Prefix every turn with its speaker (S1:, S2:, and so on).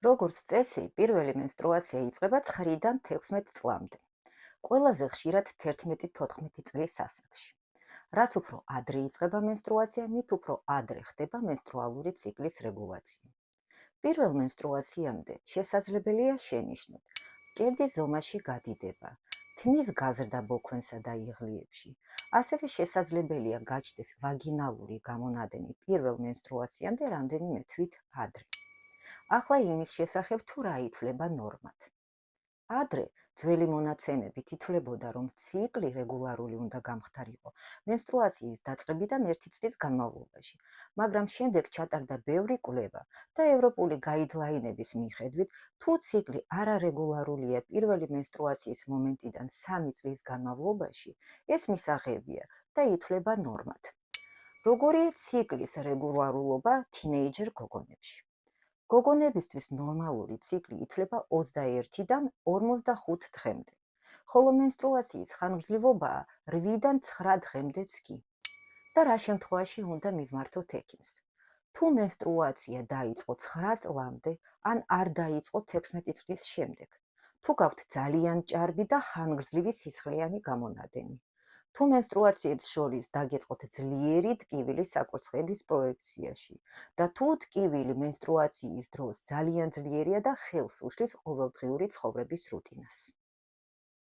S1: როგორც წესი, პირველი menstruatsiya იწყება 9-დან 16 წლამდე. ყველაზე ხშირად 11-14 წლის ასაკში. რაც უფრო ადრე იწყება menstruatsiya, მით უფრო ადრე ხდება menstruალური ციკლის რეგულაცია. პირველ menstruatsiამდე შესაძლებელია შენიშნოთ მკერდის ზომაში გადიდება, თმის გაზრდა ბოქვენსა და იღლიებში. ასევე შესაძლებელია გაჩნდეს ვაგინალური გამონადენი პირველ menstruatsiამდე რამდენიმე თვით ადრე. ახლა იმის შესახებ თუ რა ითვლება ნორმად. ადრე ძველი მონაცემებით ითვლებოდა, რომ ციკლი რეგულარული უნდა გამხდარიყო menstruatsiyis დაწყებიდან 1 წლის განმავლობაში, მაგრამ შემდეგ ჩატარდა ბევრი კვლევა და ევროპული გაიდლაინების მიხედვით, თუ ციკლი არარეგულარულია პირველი menstruatsiyis მომენტიდან 3 წლის განმავლობაში, ეს მისაღებია და ითვლება ნორმად. როგორია ციკლის რეგულარულობა თინეიჯერ გოგონებში? გოგონებისთვის ნორმალური ციკლი ითვლება 21-დან 45 დღემდე, ხოლო menstruatsiyis ხანგრძლივობაა 8-დან 9 დღემდეც კი. და რა შემთხვევაში უნდა მივმართოთ ექიმს? თუ menstruatsiya დაიწყო 9 წლამდე, ან არ დაიწყო 16 წლის შემდეგ, თუ გაქვთ ძალიან ჭარბი და ხანგრძლივი სისხლიანი გამონადენი, თუ menstruatsiებს შორის დაგეწყოთ ძლიერი ტკივილი საკურცხელის პროექციაში და თუ ტკივილი menstruatsiyis დროს ძალიან ძლიერია და ხელს უშლის ყოველდღიური ცხოვრების რუტინას.